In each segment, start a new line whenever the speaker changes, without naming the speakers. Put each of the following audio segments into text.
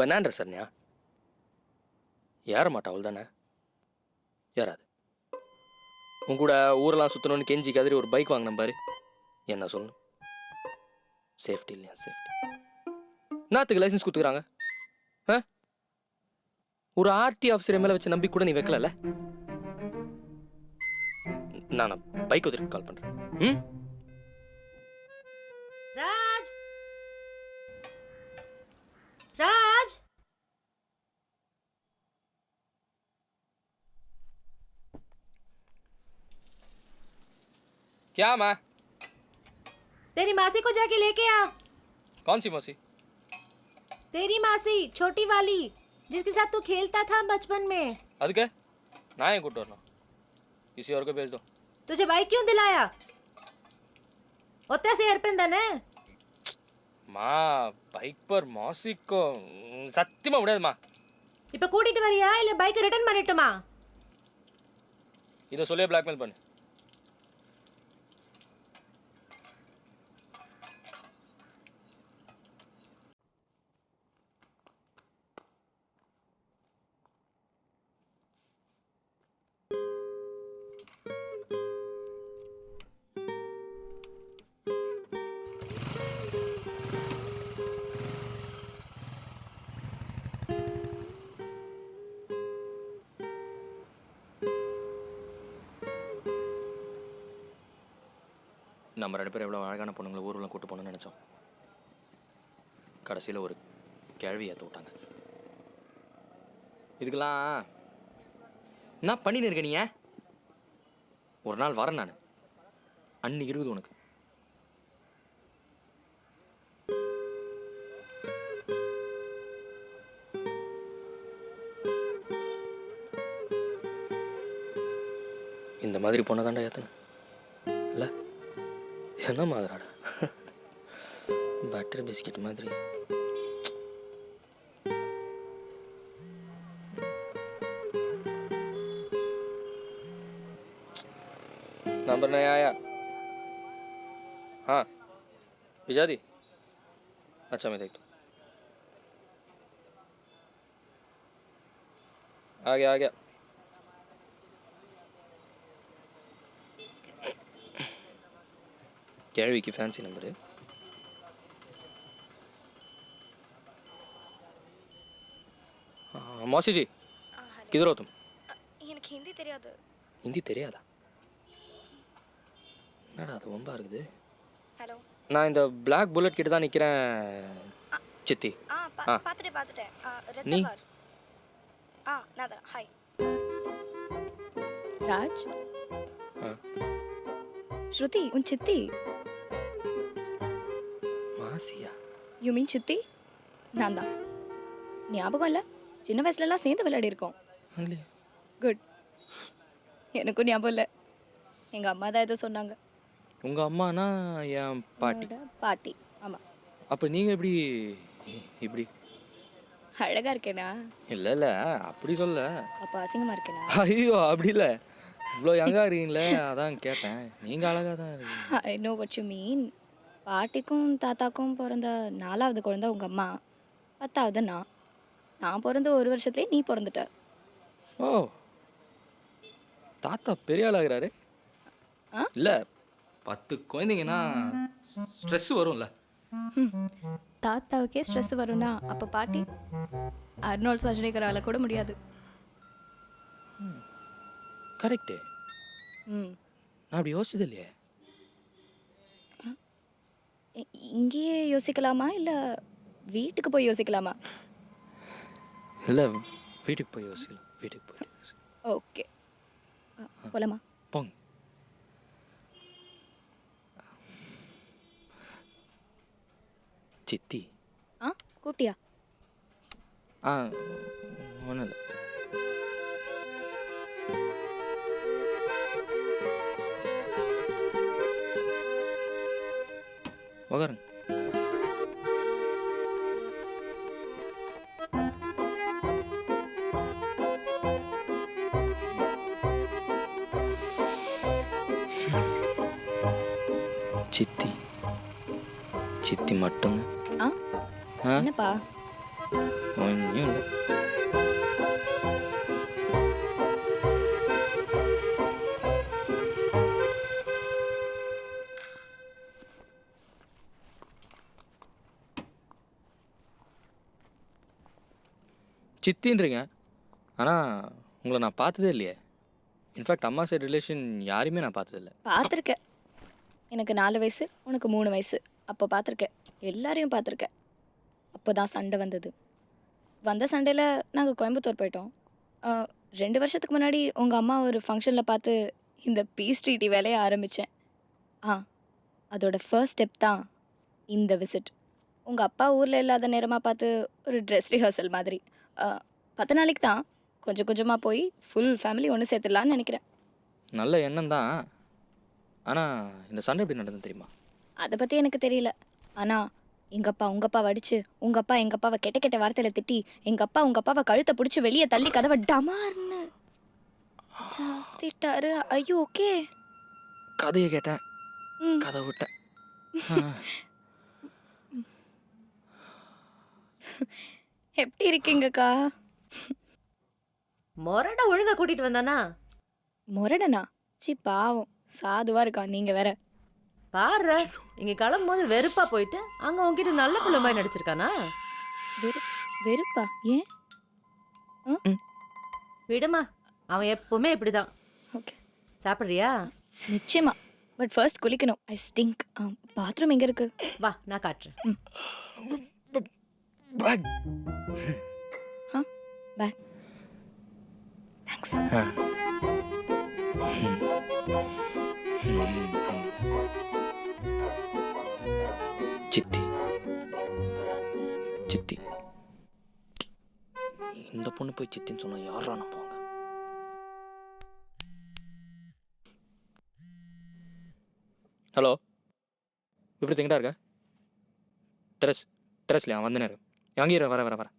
இப்போ என்னன்ற சரண்யா ஏற மாட்டா அவள் தானே ஏறாது. உன் கூட ஊரெல்லாம் சுற்றணும்னு கெஞ்சி கதறி ஒரு பைக் வாங்கின பாரு, என்ன சொல்லணும்? சேஃப்டி இல்லையா? சேஃப்டி என்னத்துக்கு லைசன்ஸ் கொடுத்துக்கிறாங்க? ஒரு ஆர்டி ஆஃபீஸர் மேலே வச்சு நம்பி கூட நீ வைக்கல. நான் பைக் வச்சுட்டு கால் பண்ணுறேன். ம்
राज राज
क्या माँ?
तेरी मासी को जाके लेके आ।
कौन सी मौसी?
तेरी मासी, छोटी वाली जिसके साथ तू खेलता था बचपन में।
ಅದಕ್ಕೆ ನಾ ಏನು ಕೊಟ್ಟು वरना किसी और को भेज दो.
तुझे बाइक क्यों दिलाया? होता से हेरपिंदन है।
माँ बाइक पर मौसी को சத்தியமா முடியாது மா.
இப்ப கூட்டிட்டு வரியா இல்ல பைக் ரிட்டர்ன் பண்ணிட்டுமா?
இதை சொல்லியே பிளாக்மெயில் பண்ணு. நம்ம 2 பேரும் எவ்வளோ அழகான பொண்ணுங்களை ஊர்வலம் கூட்டு போகணும்னு நினச்சோம். கடைசியில் ஒரு கேள்வி ஏற்ற விட்டாங்க. இதுக்கெல்லாம் என்ன பண்ணின்னு இருக்க நீ? ஒரு நாள் வரேன் நான், அன்னைக்கு இருக்குது உனக்கு. இந்த மாதிரி பொண்ணை தாண்டா ஏற்றணும் இல்லை? என்ன மாதிரிடா பட்டர் பிஸ்கெட் மாதிரி. नंबर नहीं आया? हाँ भिजा दी? अच्छा मैं देख दूँ. आ गया. कैरवी की फैंसी नंबर है. मौसी जी किधर हो तुम?
எனக்கு ஹிந்தி தெரியாது.
हिंदी தெரியாதா? என்னடா அது ரொம்ப இருக்குது.
ஹலோ,
நான் இந்த பிளாக் புல்லட் கிட்ட தான் நிற்கிறேன் சித்தி.
பார்த்துட்டேன்.
நீ?
ரெசர்வார். நான் தான். ஹாய் ராஜ். ஸ்ருதி உன் சித்தி.
மாசியா?
யூ மீன் சித்தி? நான் தான். ஞாபகம் இல்லை? சின்ன வயசுலலாம் சேர்ந்து விளையாடி இருக்கோம். குட். எனக்கும் ஞாபகம் இல்லை. எங்கள் அம்மா தான் ஏதோ சொன்னாங்க.
உங்கள் அம்மானா என் பாட்டி?
பாட்டி, ஆமாம்.
அப்போ நீங்கள் எப்படி இப்படி
அழகாக இருக்கேனா?
இல்லை அப்படி சொல்ல.
அப்போ அசிங்கமாக இருக்கேனா?
ஐயோ அப்படி இல்லை, இவ்வளோ யங்காக இருக்கீங்களே அதான் கேட்டேன். நீங்கள் அழகாக தான் இருக்கீங்க.
I know what you mean. பாட்டிக்கும் தாத்தாக்கும் பிறந்த 4வது குழந்தை உங்கள் அம்மா, 10வது நான் பிறந்த 1 வருஷத்துலேயே நீ பிறந்துட்ட.
ஓ, தாத்தா பெரிய ஆளாகிறாரு. இல்லை 10 குழந்தைங்கன்னா ஸ்ட்ரெஸ் வரும்ல.
தாத்தாவுக்கே ஸ்ட்ரெஸ் வரும்னா அப்போ பாட்டி அர்னால்ட் ஷ்வார்ஸ்நெகரால கூட முடியாது.
கரெக்டு. நான் அப்படி யோசிச்சது இல்லையே.
இங்கேயே யோசிக்கலாமா இல்லை வீட்டுக்கு போய் யோசிக்கலாமா?
இல்லை வீட்டுக்கு போய் யோசிக்கலாம். வீட்டுக்கு போய்
ஓகே போலாமா?
போங்க. சித்தி
கூப்பிட்டியா?
ஒன்றும் இல்லை. உக்காருங்க. சித்தி மட்டுங்க.
என்னப்பா?
ஒன்றும் இல்லை. சித்தின்றீங்க, ஆனால் உங்களை நான் பார்த்ததே இல்லையே. இன்ஃபேக்ட் அம்மா சைடு ரிலேஷன் யாரையுமே நான் பார்த்ததில்ல.
பார்த்துருக்கேன். எனக்கு 4 வயசு, உனக்கு 3 வயசு. அப்போ பார்த்துருக்கேன். எல்லாரையும் பார்த்துருக்கேன். அப்போ தான் சண்டை வந்தது. வந்த சண்டையில் நாங்கள் கோயம்புத்தூர் போயிட்டோம். 2 வருஷத்துக்கு முன்னாடி உங்கள் அம்மா ஒரு ஃபங்க்ஷனில் பார்த்து இந்த பீஸ் ட்ரீட்டி வேலையை ஆரம்பித்தேன். அதோட ஃபர்ஸ்ட் ஸ்டெப் தான் இந்த விசிட். உங்கள் அப்பா ஊரில் இல்லாத நேரமாக பார்த்து ஒரு ட்ரெஸ் ரிஹர்சல் மாதிரி. 10 நாளைக்கு தான் கொஞ்சம் கொஞ்சமாக போய் ஃபுல் ஃபேமிலி ஒன்று சேர்த்துடலான்னு நினைக்கிறேன்.
நல்ல எண்ணம் தான். ஆனால் இந்த சண்டை எப்படி நடந்தது தெரியுமா?
அதை பற்றி எனக்கு தெரியல. ஆனால் எங்கள் அப்பா உங்கள் அப்பாவை அடிச்சு, உங்கள் அப்பா எங்கள் அப்பாவை கெட்ட கெட்ட வார்த்தையில் திட்டி, எங்கள் அப்பா உங்கள் அப்பாவை கழுத்தை பிடிச்சி வெளியே தள்ளி கதவை டமார்னு சாத்திட்டாரு. ஐயோ ஓகே.
கதையை கேட்டேன், கதை விட்டேன்.
எப்படி இருக்கீங்கக்கா?
மொரட ஒழுங்கா கூட்டிட்டு வந்தானா?
முரடனா? சி பாவம், சாதுவா இருக்கா. நீங்கள் வேற.
பாரு, இங்க கிளம்பும் போது வெறுப்பா போயிட்டு அங்க உன்கிட்ட நல்ல பிள்ளை மாதிரி நடிச்சிருக்கானா?
வெறுப்பா? ஏன்?
விடுமா, அவன் எப்பவுமே இப்படிதான்.
ஓகே,
சாப்பிட்றியா?
நிச்சயமா. பட் ஃபர்ஸ்ட் குளிக்கணும். ஐ ஸ்டிங்க். பாத்ரூம் எங்கே இருக்கு?
வா, நான் காட்டுறேன்.
பேக்.
பேக். தேங்க்ஸ்.
சித்தி சித்தி, இந்த பொண்ணு போய் சித்தின்னு சொன்னா யாரா நம்புவாங்க? ஹலோ, இப்படி திங்கிட்டா இருக்க? டெரஸ்லையா? வந்து நேரம் அங்கேயே வர வர வர.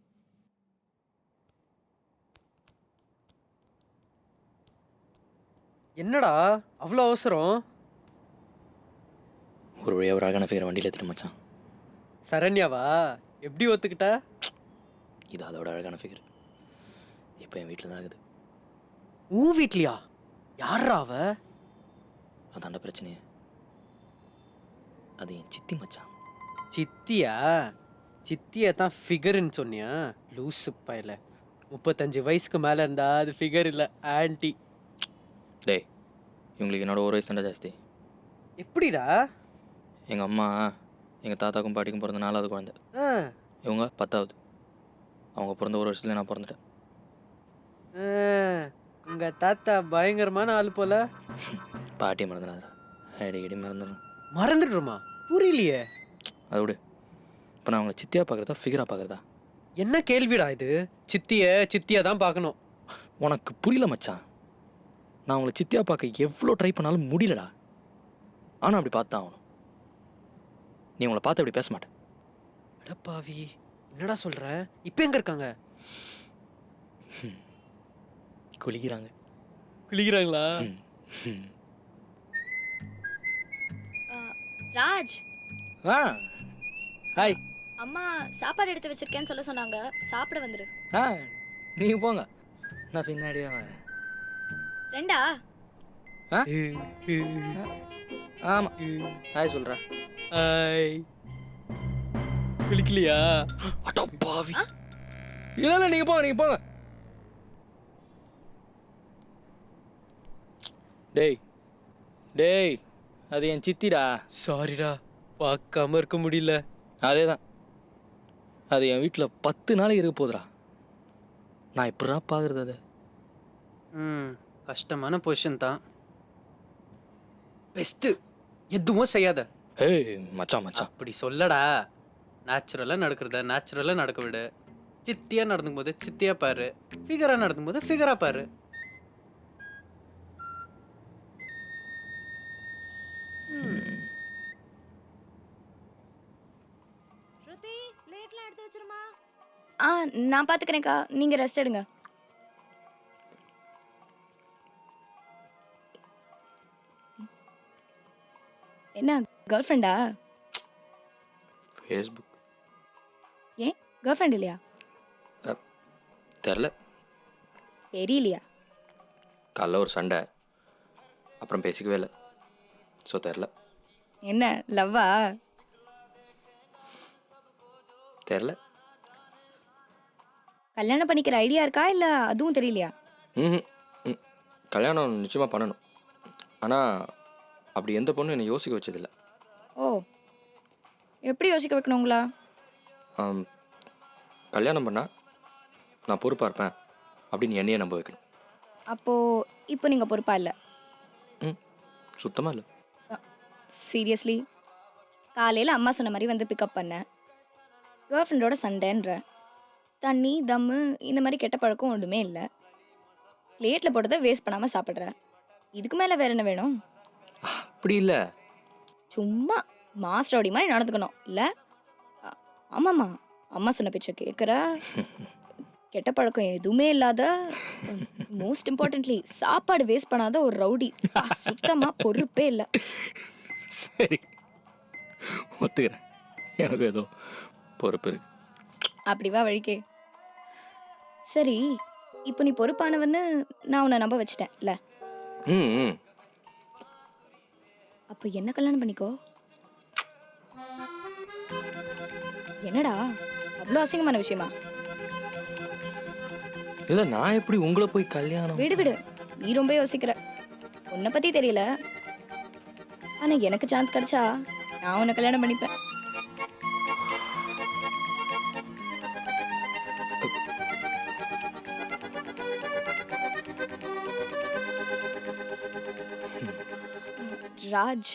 என்னடா அவ்வளோ அவசரம்?
ஒரு வழியாக ஒரு அழகான ஃபிகரை வண்டியில் எடுத்துட்டு மச்சான்.
சரண்யாவா? எப்படி ஒத்துக்கிட்ட?
இது அதோட அழகான ஃபிகர். இப்போ என் வீட்டில் தான் இருக்குது.
உன் வீட்லையா? யாரா அவ?
அதாண்ட பிரச்சனையே. அது என் சித்தி மச்சான்.
சித்தியா? சித்தியை தான் ஃபிகர்னு சொன்னியா? லூசு பையல. 35 வயசுக்கு மேலே இருந்தா அது ஃபிகர் இல்லை, ஆன்டி.
டேய், இவங்களுக்கு என்னோட ஒரு வயசு தாண்டா ஜாஸ்தி.
எப்படிடா?
எங்கள் அம்மா எங்கள் தாத்தாக்கும் பாட்டிக்கும் பிறந்த 4வது குழந்தை.
ஆ,
இவங்க 10வது. அவங்க பிறந்த ஒரு வருஷத்துல நான் பிறந்துட்டேன்.
உங்க தாத்தா பயங்கரமான ஆள் போல.
பாட்டியை மறந்துடாதா? அடிக்கடி மறந்துடும்.
மறந்துடுமா? புரியலையே.
அதை விடு. இப்போ நான் அவங்களை சித்தியாக பார்க்குறதா ஃபிகராக பார்க்குறதா?
என்ன கேள்விடா இது? சித்தியை தான் பார்க்கணும்.
உனக்கு புரியல மச்சான். நான் அவங்களை சித்தியாக பார்க்க எவ்வளோ ட்ரை பண்ணாலும் முடியலடா. ஆனால் அப்படி பார்த்தா ஆகணும். நீ உங்களை பார்த்து அப்படி பேச மாட்டேன்.
அடப்பாவி, என்னடா சொல்ற? இப்போ எங்க இருக்காங்க?
குளிக்கிறாங்க.
குளிக்கிறாங்களா?
ராஜ்,
ஆ,
ஹாய்.
அம்மா சாப்பாடு எடுத்து வச்சிருக்கேன்னு சொல்ல சொன்னாங்க. சாப்பிட வந்துரு.
ஆ, நீங்கள் போங்க, நான் பின்னாடியே வரேன்.
ரெண்டா?
ஆ, ஆமாம். ஹாய் சொல்கிறேன்.
ஹாய். குளிக்கலையா?
அடோ பாவி. இல்லை நீங்கள் போங்க. டேய் அது என் சித்திடா.
சாரிடா, பார்க்காம இருக்க முடியல.
அதே தான். அது என் வீட்டில் 10 நாளைக்கு இருக்க போகுதுடா. நான் எப்படா பார்க்குறது அது?
கஷ்டமான பொசிஷன் தான். பெஸ்ட்டு, எதுவும் செய்யாத.
ஏய் மச்சான்.
அப்படி சொல்லடா. நேச்சுரலாக நடக்க விடு. சித்தியாக நடந்துக்கும் போது சித்தியாக பாரு, ஃபிகராக நடந்துக்கும் போது ஃபிகராக பாரு.
ஸ்ருதி, பிளேட்லாம் எடுத்து வச்சிருமா.
நான் பார்த்துக்கிறேன்க்கா. நீங்கள் ரெஸ்ட் எடுங்க. என்ன கேர்ள் ஃப்ரெண்டா?
ஃபேஸ்புக்.
ஏன் கேர்ள் ஃப்ரெண்ட் இல்லையா?
தெரில.
தெரியலையா?
காலைல ஒரு சண்டை, அப்புறம் பேசிக்கவே இல்லை. ஸோ தெரில.
என்ன லவ்வா?
தெரில.
கல்யாணம் பண்ணிக்கிற ஐடியா இருக்கா இல்லை அதுவும் தெரியலையா?
ம் கல்யாணம் நிச்சயமாக பண்ணணும். ஆனால் அப்படி எந்த பொண்ணும் என்னை யோசிக்க வச்சதில்லை.
ஓ, எப்படி யோசிக்க வைக்கணுங்களா?
கல்யாணம் பண்ணால் நான் பொறுப்பாக இருப்பேன் அப்படின்னு என்னையே நம்ப வைக்கணும்.
அப்போது இப்போ நீங்கள் பொறுப்பா இல்லை?
சுத்தமாக இல்லை.
சீரியஸ்லி? காலையில் அம்மா சொன்ன மாதிரி வந்து பிக்கப் பண்ணேன். கேர்ள் ஃப்ரெண்டோட சண்டைன்ற தண்ணி தம்மு இந்த மாதிரி கெட்ட பழக்கம் ஒன்றுமே இல்லை. பிளேட்டில் போட்டதை வேஸ்ட் பண்ணாமல் சாப்பிட்ற. இதுக்கு மேலே வேறு என்ன வேணும்?
அப்படி இல்லை.
சும்மா மாஸ்டரோடி மாதிரி நடந்துக்கணும் இல்லை? ஆமாம்மா, அம்மா சொன்ன பேச்சை கேட்குற, கெட்ட பழக்கம் எதுவுமே இல்லாத, மோஸ்ட் இம்பார்ட்டன்ட்லி சாப்பாடு வேஸ்ட் பண்ணாத ஒரு ரவுடி. சுத்தமாக பொறுப்பே இல்லை.
சரி, ஒத்துக்கிறேன். எனக்கு ஏதோ பொறுப்பு இருக்கு.
அப்படி வா வழிக்கே. சரி, இப்போ நீ பொறுப்பானவன்னு நான் உன்னை நம்ப வச்சிட்டேன் இல்லை?
ம்
அப்போ என்ன கல்யாணம் பண்ணிக்கோ. என்னடா அவ்வளோ அசிங்கமான விஷயமா?
இல்லை, நான் எப்படி உங்களை போய் கல்யாணம்?
விடு விடு, நீ ரொம்ப யோசிக்கிற. உன்னை பற்றி தெரியல, ஆனால் எனக்கு சான்ஸ் கிடைச்சா நான் உன்னை கல்யாணம் பண்ணிப்பேன். ராஜ்,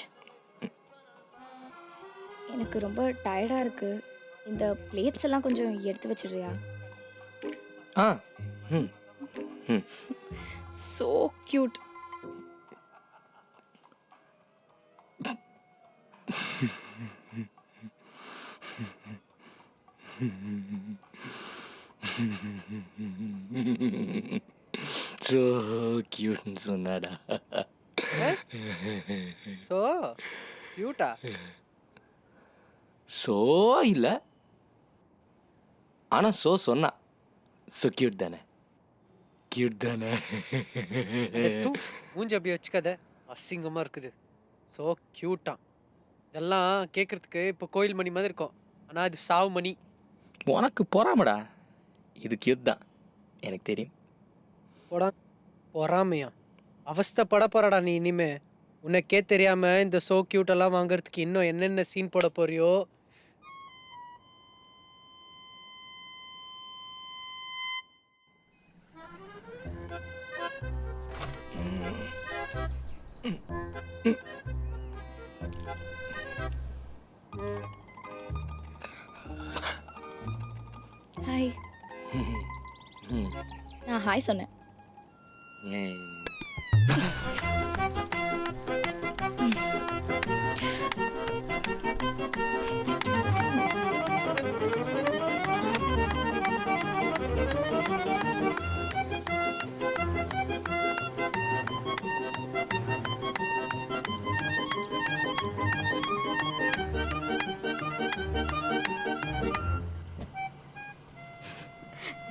எனக்கு ரொம்ப டயர்டாக இருக்கு. இந்த பிளேட்ஸ் எல்லாம் கொஞ்சம் எடுத்து வச்சிடுறியா?
ஆ ம் ம்
சோ கியூட்.
ஸோ கியூட்னு சொன்னாடா.
ஸோ கியூட்டா?
ஸோ இல்லை, ஆனால் ஸோ சொன்னா. ஸோ கியூட் தானே? கியூட் தானே?
மூஞ்சி அப்படி வச்சுக்காத, அசிங்கமாக இருக்குது. ஸோ கியூட்டா? இதெல்லாம் கேட்குறதுக்கு இப்போ கோயில் மணி மாதிரி இருக்கும், ஆனால் அது சாவு மணி.
உனக்கு பொறாமடா. இது கியூட் தான், எனக்கு தெரியும்.
போடா, பொறாமையா? அவஸ்தைப்பட போறடா நீ இனிமே. உனக்கே தெரியாம இந்த சோ கியூட் எல்லாம் வாங்குறதுக்கு இன்னும் என்னென்ன சீன் போட போறியோ.
ஹாய். நான் ஹாய் சொன்னேன்.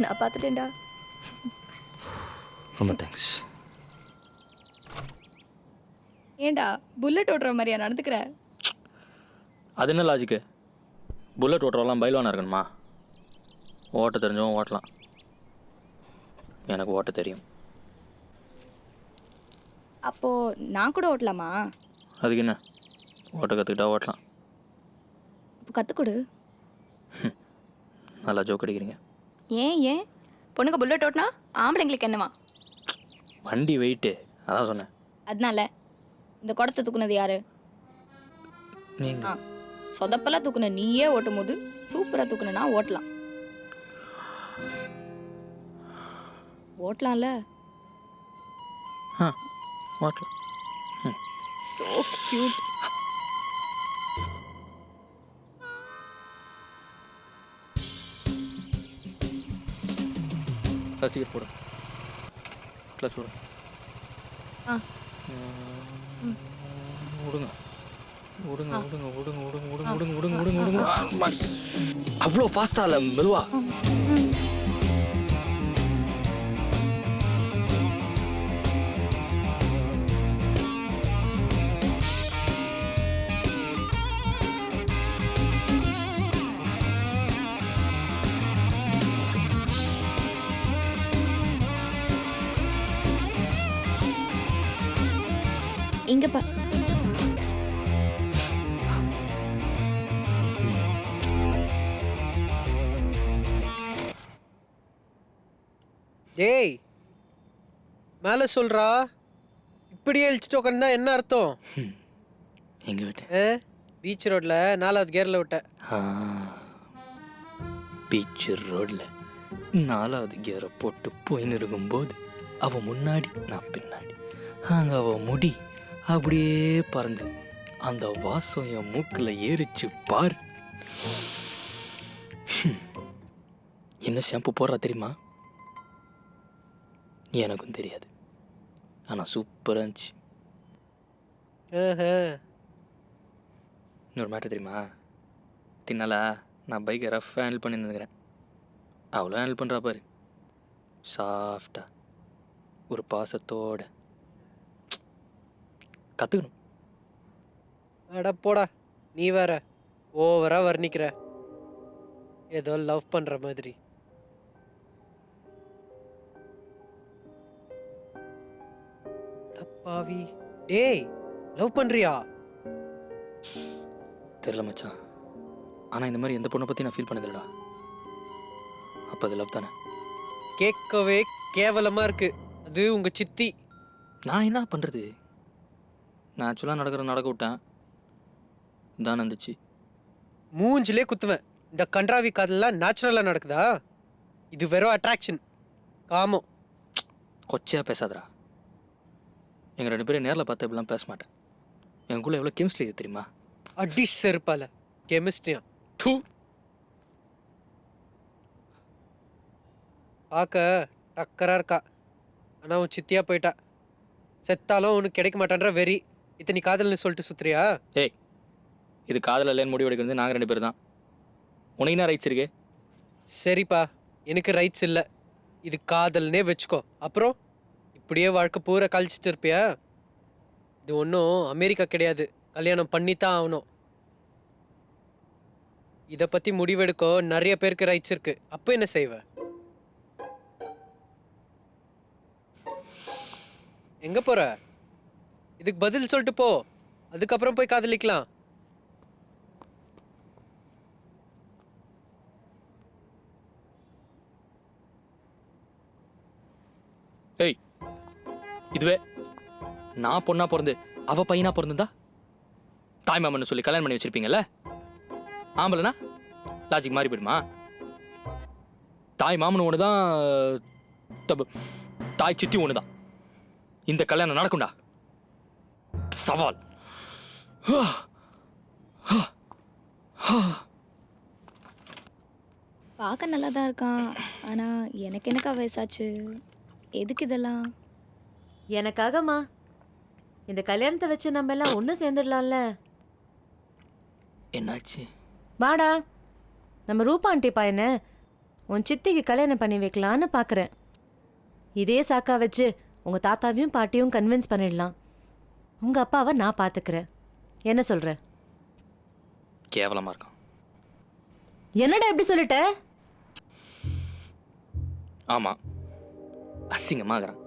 நான் பார்த்துட்டேன்டா.
ரொம்ப தேங்க்ஸ்.
ஏண்டா புல்லட் ஓட்டுற மாதிரியா நடந்துக்கிற?
அது என்ன லாஜிக்கு? புல்லட் ஓட்டுறவெல்லாம் பைல்வானா இருக்கணுமா? ஓட்ட தெரிஞ்சவன் ஓட்டலாம். எனக்கு ஓட்ட தெரியும்.
அப்போ நான் கூட ஓட்டலாமா?
அதுக்கு என்ன, ஓட்ட கற்றுக்கிட்டா ஓட்டலாம்.
அப்போ கற்றுக்கொடு.
நல்லா ஜோக் அடிக்கிறீங்க.
ஏன் பொண்ணுங்க புல்லட் ஓட்டினா ஆம்பளைங்களுக்கு என்னவா?
வண்டி வெயிட்டு, அதான் சொன்னேன்.
அதனால இந்த குடத்தை தூக்குனது யாரு?
நீங்கள்
சொதப்பெல்லாம் தூக்குன நீயே ஓட்டும் போது சூப்பராக தூக்குனா ஓட்டலாம். ஓட்டலாம்ல?
ஆ ஓட்டலாம்.
So cute.
ஃபஸ்ட் டிக்கெட் போடு. கிளாஸ் விடு.
ஆ
விடுங்க விடுங்க விடுங்க விடுங்க விடுங்க விடுங்க விடுங்க விடுங்க விடுங்க விடுங்க. அவ்வளோ ஃபாஸ்ட்டாக இல்லை, மெதுவா.
இங்க பா.
டேய் மேலே சொல்றா, இப்படியே இழிச்சிட்டு உட்காந்தா என்ன அர்த்தம்?
எங்கே விட்டேன்?
பீச் ரோட்ல 4வது கியர்ல விட்ட.
பீச் ரோடில் 4வது கியரை போட்டு போயின்னு இருக்கும்போது அவன் முன்னாடி நான் பின்னாடி, அங்கே அவன் முடி அப்படியே பறந்து அந்த வாசம் என் மூக்கில் ஏறிச்சு பார். என்ன ஷாம்பு போடுறா தெரியுமா? எனக்கும் தெரியாது, ஆனால் சூப்பராக இருந்துச்சு. இன்னொரு மேட்ரு தெரியுமா? தின்னாலா நான் பைக்கை ரஃப்பாக ஹேண்டில் பண்ணி நின்றுக்கிறேன், அவ்வளோ ஹேண்டில் பண்ணுறா பாரு, சாஃப்டாக ஒரு பாசத்தோட. கற்றுக்கணும்.
அட போடா, நீ வேற ஓவரா வர்ணிக்கிற, ஏதோ லவ் பண்ற மாதிரி. பாவி, டேய் லவ் பண்றியா?
தெரில மச்சான், ஆனால் இந்த மாதிரி எந்த பொண்ணை பற்றி நான் ஃபீல் பண்ணதில்லடா. அப்போ அது லவ் தானே?
கேட்கவே கேவலமா இருக்கு. அது உங்க சித்தி.
நான் என்ன பண்ணுறது? நான் ஆக்சுவலாக நடக்க விட்டேன் தான் வந்துச்சு.
மூஞ்சிலே குத்துவேன். இந்த கன்றாவி காதெல்லாம் நேச்சுரலா நடக்குதா? இது வெறும் அட்ராக்ஷன், காமம்.
கொச்சையாக பேசாதடா. எங்கள் 2 பேரும் நேரில் பார்த்து இப்படிலாம் பேச மாட்டேன். எங்களுக்குள்ள எவ்வளோ கெமிஸ்ட்ரி இது தெரியுமா?
அடி செருப்பால. கெமிஸ்ட்ரியா?
தூ.
பார்க்க டக்கரா இருக்கா, ஆனா உன் சித்தியா போயிட்டா. செத்தாலும் உனக்கு கிடைக்க மாட்டான்ற வெறி. இத்தனை காதல்னு சொல்லிட்டு சுத்துறியா?
ஏய், இது காதல் இல்லைன்னு முடிவு எடுக்கிறது நாங்கள் 2 பேர் தான். உனக்கு என்ன ரைட்ஸ் இருக்கு?
சரிப்பா, எனக்கு ரைட்ஸ் இல்லை. இது காதல்னே வச்சுக்கோ. அப்புறம் இப்படியே வாழ்க்கை பூரா கழிச்சிட்டு இருப்பியா? இது ஒன்றும் அமெரிக்கா கிடையாது, கல்யாணம் பண்ணித்தான் ஆகணும். இதை பற்றி முடிவெடுக்க நிறைய பேருக்கு ரைட்ஸ் இருக்கு. அப்போ என்ன செய்வ? எங்க போற? இதுக்கு பதில் சொல்லிட்டு போ, அதுக்கப்புறம் போய் காதலிக்கலாம்.
ஏய், இதுவே நான் பொண்ணா பிறந்து அவ பையனா பிறந்திருந்தா தாய் மாமன்னு சொல்லி கல்யாணம் பண்ணி வச்சிருப்பீங்கல்ல? ஆம்பளைனா லாஜிக் மாறி போயிடுமா? தாய் மாமன் ஒன்று தான், தாய் சித்தி ஒன்று தான். இந்த கல்யாணம் நடக்கும்டா, சவால்.
பார்க்க நல்லா தான் இருக்கான், ஆனா எனக்கு என்னக்கா வயசாச்சு? எதுக்கு இதெல்லாம்?
எனக்காகமா? இந்த கல்யாணத்தை வச்சு நம்ம எல்லாம் ஒன்று சேர்ந்துடலாம்ல.
என்னாச்சு?
வாடா, நம்ம ரூபா ஆண்டி பையனை உன் சித்திக்கு கல்யாணம் பண்ணி வைக்கலான்னு பார்க்குறேன். இதே சாக்கா வச்சு உங்கள் தாத்தாவையும் பாட்டியும் கன்வின்ஸ் பண்ணிடலாம். உங்கள் அப்பாவை நான் பார்த்துக்கிறேன். என்ன சொல்கிற?
கேவலமா இருக்கான்.
என்னடா எப்படி சொல்லிட்ட?
ஆமாம், அசிங்கமாகறான்.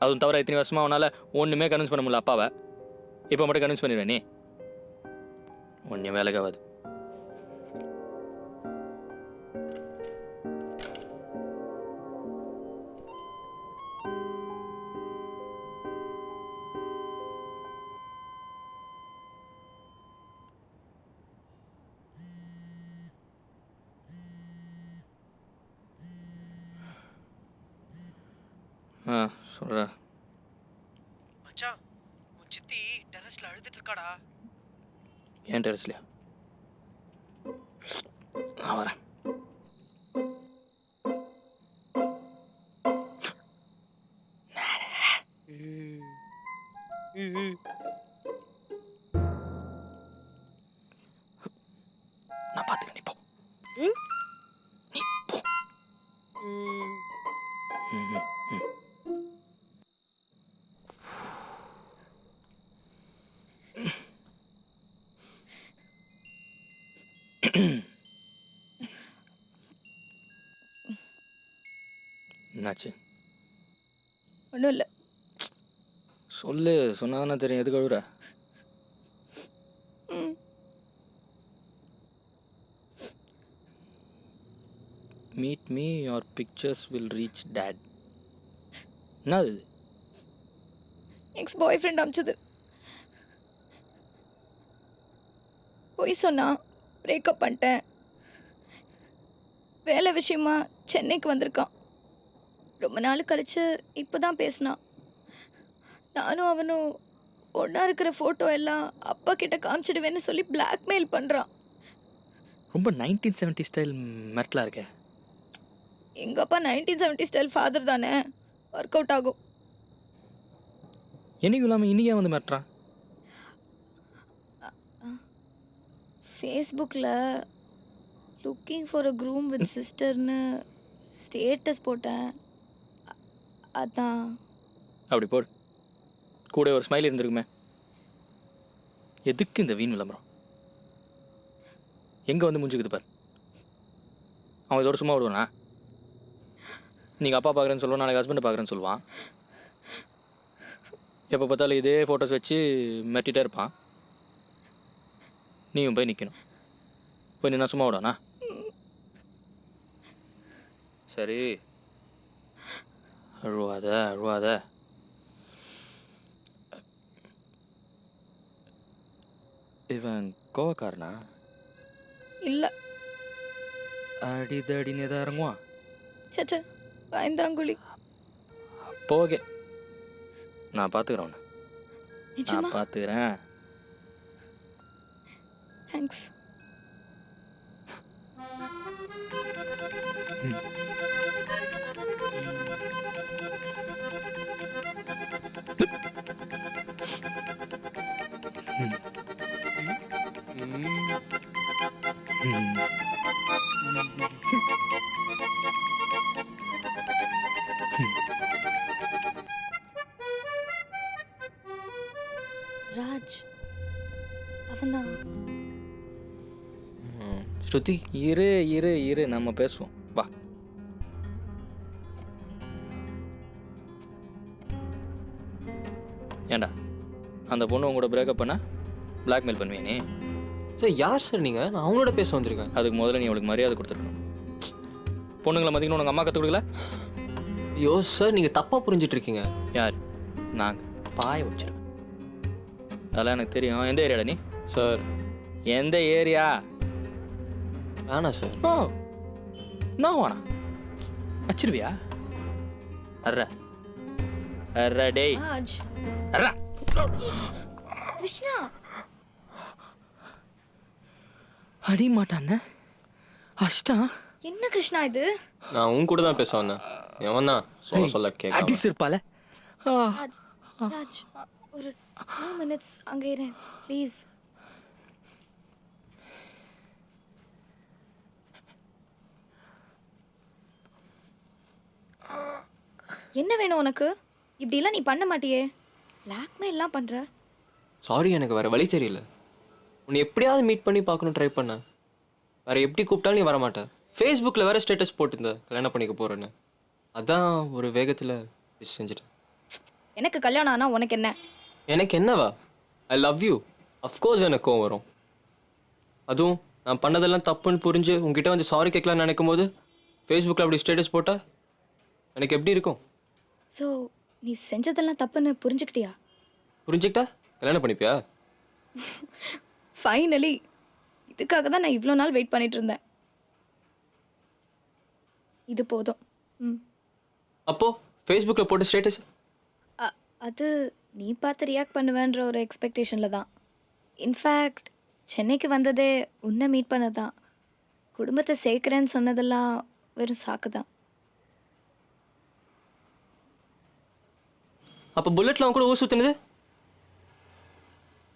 அதுவும் தவிர இத்தனை வருஷமா அவனால் ஒன்றுமே கன்வின்ஸ் பண்ண முடியல அப்பாவை. இப்போ மட்டும் கன்வின்ஸ் பண்ணிடுவேன் நீ? ஒன்றும் வேலைக்காகாது. சொல்ற
மச்சான், உன் சித்தி டெரஸ்ல அழுதுட்டு இருக்காடா.
ஏன் டெரஸ்லையா? நான் வரேன். நான் பார்த்துக்கிறேன், நீ போ. நீ போ. என்னாச்சு?
ஒன்றும் இல்லை.
சொல்லு, சொன்னாதானே தெரியும். எதுக்கு அழுகுற? Meet me your pictures will reach date. என்னது இது?
எக்ஸ் பாய் ஃப்ரெண்ட் அமிச்சது. போய் சொன்னா பிரேக்கப் பண்ணிட்டேன். வேலை விஷயமா சென்னைக்கு வந்திருக்கான். ரொம்ப நாள் கழிச்சு இப்போ தான் பேசினான். நானும் அவனும் ஒன்றா இருக்கிற ஃபோட்டோ எல்லாம் அப்பா கிட்ட காமிச்சிடுவேன்னு சொல்லி பிளாக்மெயில் பண்ணுறான்.
ரொம்ப 1970 ஸ்டைல் மெட்டலாக இருக்கே.
எங்கள் அப்பா 1970 ஸ்டைல் ஃபாதர் தானே, ஒர்க் அவுட் ஆகும்.
என்னைக்கும் இல்லாமல் இன்றைக்கே வந்து மிரட்டுறான்.
ஃபேஸ்புக்கில் looking for a groom with சிஸ்டர்னு ஸ்டேட்டஸ் போட்டேன். அதான்.
அப்படி போடு. கூட ஒரு ஸ்மைல் இருந்திருக்குமே. எதுக்கு இந்த வீண் விளம்பரம்? எங்கே வந்து முடிஞ்சுக்குது பார். அவன் இதோட சும்மா விடுவானா? நீங்கள் அப்பா பார்க்குறேன்னு சொல்லுவான், நாளைக்கு ஹஸ்பண்டை பார்க்குறேன்னு சொல்லுவான். எப்போ பார்த்தாலும் இதே ஃபோட்டோஸ் வச்சு மெட்டிகிட்டே இருப்பான். நீயும் போய் நிற்கணும். போய் நின்னா சும்மா விடானா? சரி, அழுவாத அழுவாத. இவன் கோவக்காரனா?
இல்லை.
அடிதடின்னு எதாவது இறங்குவான்.
சச்சா, பயந்தாங்குழி.
போகே, நான் பார்த்துக்கிறேன் உன்னை.
நிஜமா?
நான் பார்த்துக்கிறேன்.
தேங்க்ஸ். ராஜ் அவன்தான்.
ஸ்ருதி, இரு இரு இரு, நம்ம பேசுவோம். வா. ஏண்டா அந்த பொண்ணு உங்களோட பிரேக்கப் பண்ண பிளாக்மெயில் பண்ணுவியா நீ?
சார் யார் சார் நீங்கள்? நான் அவங்களோட பேச வந்திருக்கேன்.
அதுக்கு முதல்ல நீ அவளுக்கு மரியாதை கொடுத்துருக்கணும். பொண்ணுங்களை மதிக்கணும் உனக்கு அம்மா கற்றுக் கொடுக்கல?
ஐயோ சார், நீங்கள் தப்பாக புரிஞ்சிட்டு இருக்கீங்க.
யார்? நாங்கள் பாய வச்சிருக்கோம். அதெல்லாம் எனக்கு தெரியும். எந்த ஏரியாடா நீ?
சார்
எந்த ஏரியா?
வேணாம் சார்.
ஓ, நான் வேணாம். வச்சிருவியா? அர்ற அர்ற டேய்
ராஜ்.
அர்ற.
கிருஷ்ணா.
அடி மாட்டான் அஷ்டா.
என்ன கிருஷ்ணா இது?
நான் உன் கூட தான் பேச வந்தேன். எவன் தான் சொல்ல
அடி
கேட்க.
சிற்பால.
ராஜ், ராஜ், ஒரு 2 minutes அங்கே இரு ப்ளீஸ். என்ன வேணும் உனக்கு? இப்படிலாம் நீ பண்ண மாட்டியே. பிளாக்மெயில்லாம் பண்ணுற.
சாரி, எனக்கு வேறு வழி தெரியல. உன்னை எப்படியாவது மீட் பண்ணி பார்க்கணும் ட்ரை பண்ணேன். வேறு எப்படி கூப்பிட்டாலும் நீ வர மாட்டேன். ஃபேஸ்புக்கில் வேறு ஸ்டேட்டஸ் போட்டுருந்த கல்யாணம் பண்ணிக்க போகிறேன்னு. அதான் ஒரு வேகத்தில் செஞ்சுட்டேன்.
எனக்கு கல்யாணம் ஆனால் உனக்கு என்ன?
எனக்கு என்னவா? I love you. அஃப்கோர்ஸ் எனக்கு கோவம் வரும். அதுவும் நான் பண்ணதெல்லாம் தப்புன்னு புரிஞ்சு உங்ககிட்ட வந்து சாரி கேட்கலான்னு நினைக்கும் போது ஃபேஸ்புக்கில் அப்படி ஸ்டேட்டஸ் போட்டால் எனக்கு எப்படி இருக்கும்?
ஸோ நீ செஞ்சதெல்லாம் தப்புன்னு புரிஞ்சுக்கிட்டியா?
புரிஞ்சுக்கிட்டா கல்யாணம் பண்ணிப்பியா?
ஃபைனலி. இதுக்காக தான் நான் இவ்வளோ நாள் வெயிட் பண்ணிட்டு இருந்தேன். இது போதும். ம்.
அப்போது ஃபேஸ்புக்கில் போட்ட ஸ்டேட்டஸ்
அது நீ பார்த்து ரியாக்ட் பண்ணுவேன்ற ஒரு எக்ஸ்பெக்டேஷனில் தான். இன்ஃபேக்ட் சென்னைக்கு வந்ததே உன்னை மீட் பண்ண தான். குடும்பத்தை சேர்க்குறேன்னு சொன்னதெல்லாம் வெறும் சாக்கு தான்.
அப்போ புல்லட்லாம் கூட ஊர் சுற்றினது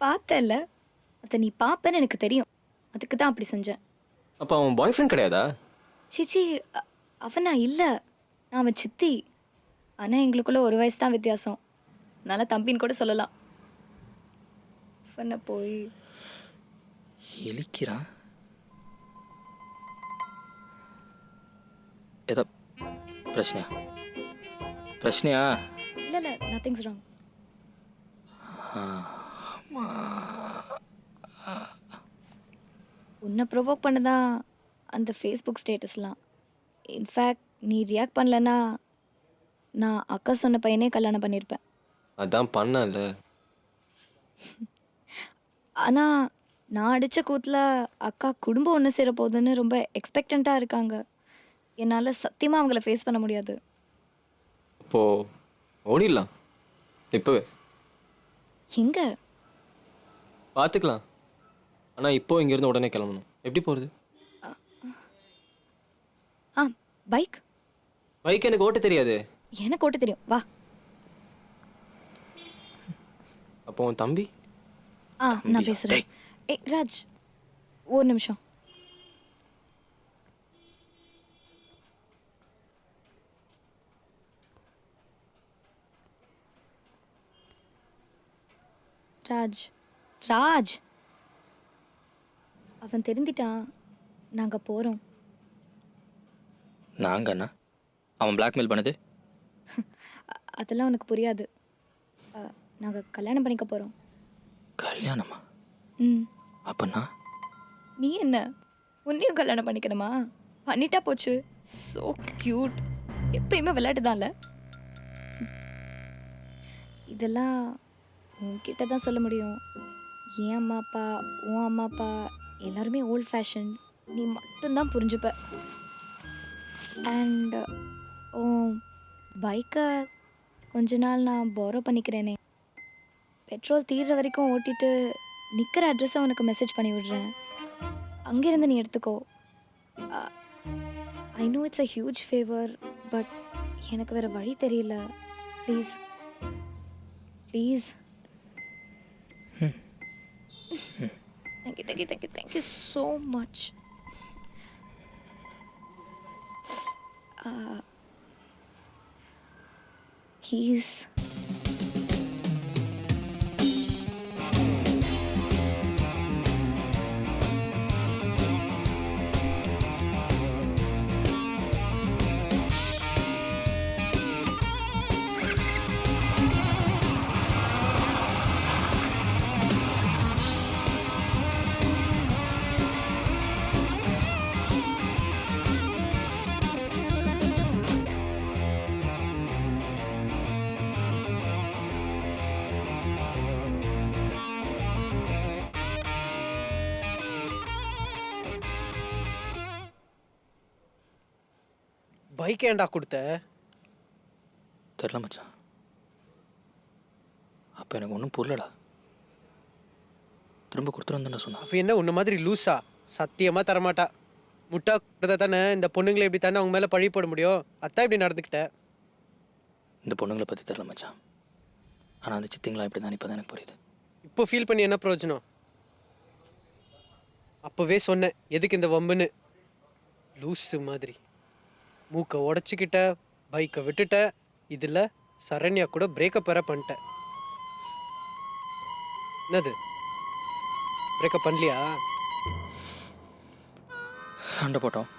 பார்த்தல, அதை நீ பார்ப்பேன்னு எனக்கு தெரியும். அதுக்கு தான் அப்படி செஞ்சேன்.
அப்போ அவன் பாய் ஃப்ரெண்ட் கிடையாதா?
சிச்சி, அவனா இல்லை, நான் அவன் சித்தி. ஆனால் எங்களுக்குள்ள 1 வயசு தான் வித்தியாசம். அதனால தம்பின்னு கூட சொல்லலாம். பண்ண போய்
எலிக்கிறான். ஏதோ பிரச்சனையா? பிரச்சனையா?
இல்லை இல்லை, நத்திங்ஸ் ராங். உன்னை ப்ரொவோக் பண்ணதான் அந்த ஃபேஸ்புக் ஸ்டேட்டஸ்லாம். இன்ஃபேக்ட் நீ ரியாக்ட் பண்ணலன்னா நான் அக்கா சொன்ன பையனே கல்யாணம் பண்ணியிருப்பேன்.
அதான் பண்ணல.
ஆனால் நான் அடித்த கூத்தில் அக்கா குடும்பம் ஒன்று சேர போகுதுன்னு ரொம்ப எக்ஸ்பெக்டண்ட்டாக இருக்காங்க. என்னால் சத்தியமாக அவங்கள ஃபேஸ் பண்ண முடியாது.
அப்போது ஓடிடலாம் இப்போவே.
எங்கே?
பார்த்துக்கலாம். ஆனால் இப்போ இங்கேருந்து உடனே கிளம்பணும். எப்படி போகிறது?
ஆ, பைக்.
பைக் எனக்கு ஓட்ட தெரியாது.
எனக்கு ஓட்ட தெரியும், வா.
அப்போ உன் தம்பி?
நான்
தம்பியா?
பேசுகிறேன். ஏய் ராஜ், ஒரு நிமிஷம். ராஜ், ராஜ், அவன் தெரிஞ்சிட்டான். நாங்கள் போகிறோம்.
நாங்கள் அண்ணா அவன் பிளாக்மெயில் பண்ணது?
அதெல்லாம் உனக்கு புரியாது. நாங்கள் கல்யாணம் பண்ணிக்க போகிறோம்.
கல்யாணமா?
ம்.
அப்பண்ணா
நீ என்ன உன்னையும் கல்யாணம் பண்ணிக்கணுமா? பண்ணிட்டா போச்சு. So cute. எப்பயுமே விளையாட்டு தான்ல. இதெல்லாம் உன்கிட்ட தான் சொல்ல முடியும். என் அம்மா அப்பா, உன் அம்மா அப்பா எல்லாருமே ஓல்ட் ஃபேஷன். நீ மட்டும்தான் புரிஞ்சுப்ப. அண்ட் உன் பைக்கை கொஞ்ச நாள் நான் borrow பண்ணிக்கிறேனே. பெட்ரோல் தீர்ற வரைக்கும் ஓட்டிட்டு நிற்கிற அட்ரஸை உனக்கு மெசேஜ் பண்ணி விடுறேன். அங்கேருந்து நீ எடுத்துக்கோ. I know it's a huge favour, but எனக்கு வேறு வழி தெரியல. Please please. Thank you thank you thank you thank you so much. He's
bike ஏன்டா கொடுத்த?
தெரில மச்சான். அப்போ எனக்கு ஒன்றும் புரியலடா. திரும்ப கொடுத்துருன்னு தானே சொன்னான்.
அவ என்ன உன்ன மாதிரி லூஸா? சத்தியமாக தரமாட்டா. முட்டா கொடுத்தா தானே இந்த பொண்ணுங்களை இப்படி தானே அவங்க மேலே பழி போட முடியும். அதான் இப்படி நடந்துக்கிட்ட.
இந்த பொண்ணுங்களை பற்றி தெரில மச்சான். ஆனால் அந்த சித்திங்களா இப்படி தான் இப்போ தான் எனக்கு புரியுது.
இப்போ ஃபீல் பண்ணி என்ன பிரயோஜனம்? அப்போவே சொன்னேன் எதுக்கு இந்த வம்புன்னு. லூஸு மாதிரி மூக்கை உடச்சிக்கிட்ட, பைக்கை விட்டுட்ட. இதில் சரண்யா கூட பிரேக்கப் வேற பண்ணிட்டேன். என்னது பிரேக்கப் பண்ணலையா?
சண்டை போட்டோம்,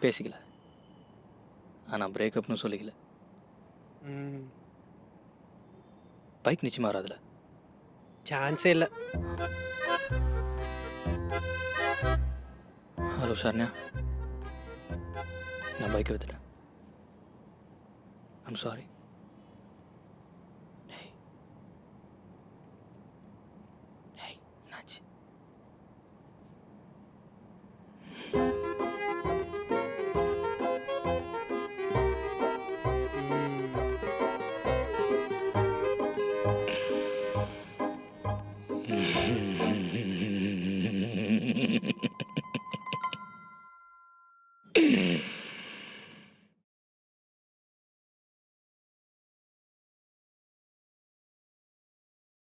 பேசிக்கல. ஆனால் பிரேக்கப்னு சொல்லிக்கல. பைக் நிச்சயமாக வராதுல.
சான்ஸே இல்லை.
ஹலோ ஷர்ணியா, நான் பைக்கை வித்துட்டேன். I'm sorry.